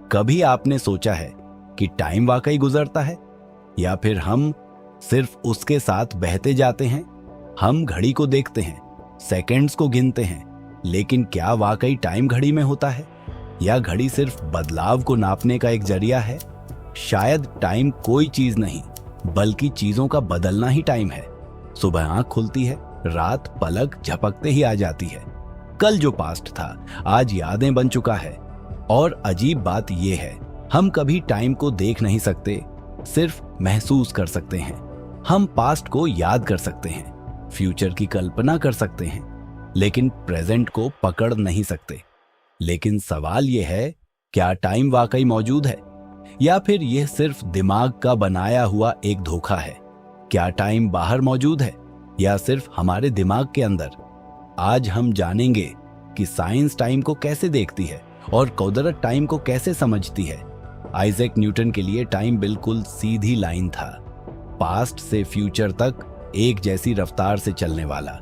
कभी आपने सोचा है कि टाइम वाकई गुजरता है या फिर हम सिर्फ उसके साथ बहते जाते हैं? हम घड़ी को देखते हैं, सेकंड्स को गिनते हैं, लेकिन क्या वाकई टाइम घड़ी में होता है या घड़ी सिर्फ बदलाव को नापने का एक जरिया है? शायद टाइम कोई चीज नहीं बल्कि चीजों का बदलना ही टाइम है। सुबह आंख खुलती है, रात पलक झपकते ही आ जाती है। कल जो पास्ट था आज यादें बन चुका है। और अजीब बात यह है, हम कभी टाइम को देख नहीं सकते, सिर्फ महसूस कर सकते हैं। हम पास्ट को याद कर सकते हैं, फ्यूचर की कल्पना कर सकते हैं, लेकिन प्रेजेंट को पकड़ नहीं सकते। लेकिन सवाल यह है, क्या टाइम वाकई मौजूद है या फिर यह सिर्फ दिमाग का बनाया हुआ एक धोखा है? क्या टाइम बाहर मौजूद है या सिर्फ हमारे दिमाग के अंदर? आज हम जानेंगे कि साइंस टाइम को कैसे देखती है और कुदरत टाइम को कैसे समझती है। आइजैक न्यूटन के लिए टाइम बिल्कुल सीधी लाइन था, पास्ट से फ्यूचर तक एक जैसी रफ्तार से चलने वाला।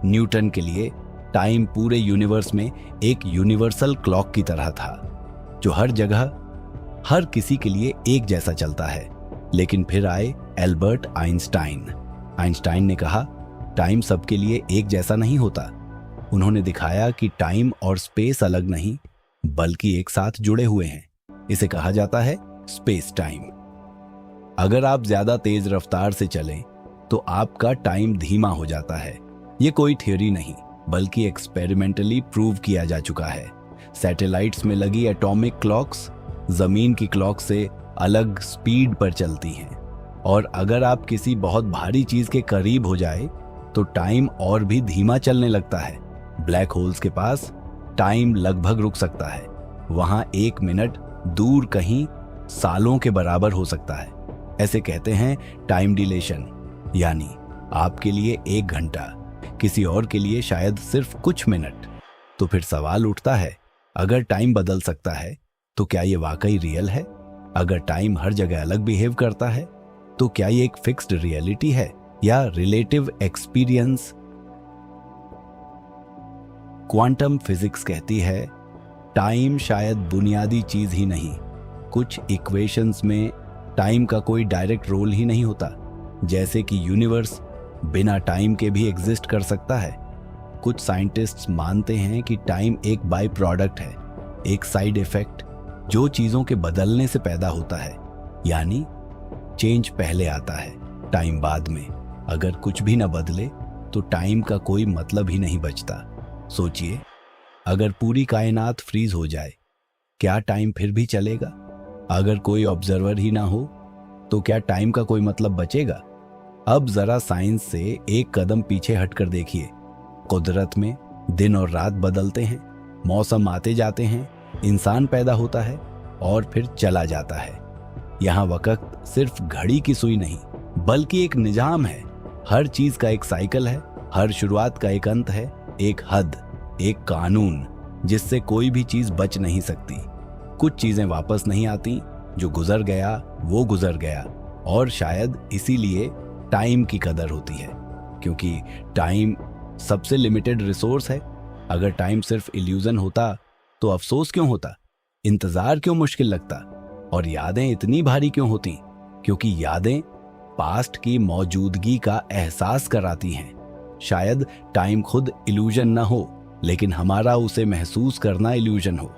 न्यूटन के लिए टाइम पूरे यूनिवर्स में एक यूनिवर्सल क्लॉक की तरह था, जो हर जगह हर किसी के लिए एक जैसा चलता है। लेकिन फिर आए एल्बर्ट आइंस्टाइन। आइंस्टाइन ने कहा, टाइम सबके लिए एक जैसा नहीं होता। उन्होंने दिखाया कि टाइम और स्पेस अलग नहीं बल्कि एक साथ जुड़े हुए हैं। इसे कहा जाता है स्पेस टाइम। अगर आप ज्यादा तेज रफ्तार से चलें तो आपका टाइम धीमा हो जाता है। ये कोई थ्योरी नहीं बल्कि एक्सपेरिमेंटली प्रूव किया जा चुका है। सैटेलाइट्स में लगी एटॉमिक क्लॉक्स जमीन की क्लॉक से अलग स्पीड पर चलती हैं, और अगर आप किसी बहुत भारी चीज के करीब हो जाए तो टाइम और भी धीमा चलने लगता है। ब्लैक होल्स के पास टाइम लगभग रुक सकता है। वहां 1 मिनट दूर कहीं सालों के बराबर हो सकता है। ऐसे कहते हैं टाइम डिलेशन, यानी आपके लिए 1 घंटा, किसी और के लिए शायद सिर्फ कुछ मिनट। तो फिर सवाल उठता है, अगर टाइम बदल सकता है तो क्या ये वाकई रियल है? अगर टाइम हर जगह अलग बिहेव करता है तो क्या ये एक फिक्स्ड रियलिटी है या रिलेटिव एक्सपीरियंस? क्वांटम फिजिक्स कहती है टाइम शायद बुनियादी चीज ही नहीं। कुछ इक्वेशंस में टाइम का कोई डायरेक्ट रोल ही नहीं होता, जैसे कि यूनिवर्स बिना टाइम के भी एग्जिस्ट कर सकता है। कुछ साइंटिस्ट्स मानते हैं कि टाइम एक बाय प्रोडक्ट है, एक साइड इफेक्ट जो चीजों के बदलने से पैदा होता है। यानी चेंज पहले आता है, टाइम बाद में। अगर कुछ भी ना बदले तो टाइम का कोई मतलब ही नहीं बचता। सोचिए, अगर पूरी कायनात फ्रीज हो जाए, क्या टाइम फिर भी चलेगा? अगर कोई ऑब्जर्वर ही ना हो तो क्या टाइम का कोई मतलब बचेगा? अब जरा साइंस से एक कदम पीछे हटकर देखिए। कुदरत में दिन और रात बदलते हैं, मौसम आते जाते हैं, इंसान पैदा होता है और फिर चला जाता है। यहाँ वक्त सिर्फ घड़ी की सुई नहीं बल्कि एक निजाम है। हर चीज का एक साइकिल है, हर शुरुआत का एक अंत है, एक हद, एक कानून जिससे कोई भी चीज बच नहीं सकती। कुछ चीजें वापस नहीं आती, जो गुजर गया वो गुजर गया। और शायद इसीलिए टाइम की कदर होती है, क्योंकि टाइम सबसे लिमिटेड रिसोर्स है। अगर टाइम सिर्फ इल्यूजन होता तो अफसोस क्यों होता, इंतजार क्यों मुश्किल लगता, और यादें इतनी भारी क्यों होती? क्योंकि यादें पास्ट की मौजूदगी का एहसास कराती हैं। शायद टाइम खुद इल्यूजन ना हो, लेकिन हमारा उसे महसूस करना इल्यूजन हो।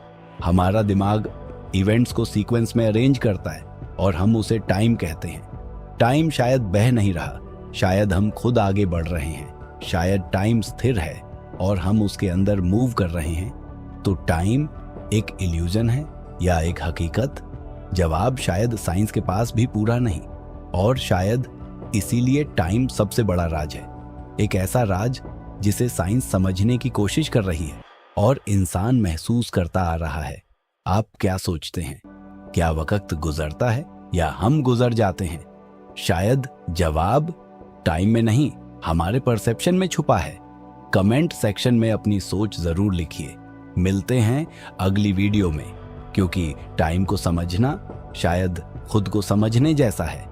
हमारा दिमाग इवेंट्स को सीक्वेंस में अरेंज करता है और हम उसे टाइम कहते हैं। टाइम शायद बह नहीं रहा, शायद हम खुद आगे बढ़ रहे हैं। शायद टाइम स्थिर है और हम उसके अंदर मूव कर रहे हैं। तो टाइम एक इल्यूजन है या एक हकीकत? जवाब शायद साइंस के पास भी पूरा नहीं, और शायद इसीलिए टाइम सबसे बड़ा राज है। एक ऐसा राज जिसे साइंस समझने की कोशिश कर रही है और इंसान महसूस करता आ रहा है। आप क्या सोचते हैं? क्या वक्त गुजरता है या हम गुजर जाते हैं? शायद जवाब टाइम में नहीं, हमारे परसेप्शन में छुपा है। कमेंट सेक्शन में अपनी सोच जरूर लिखिए। मिलते हैं अगली वीडियो में, क्योंकि टाइम को समझना शायद खुद को समझने जैसा है।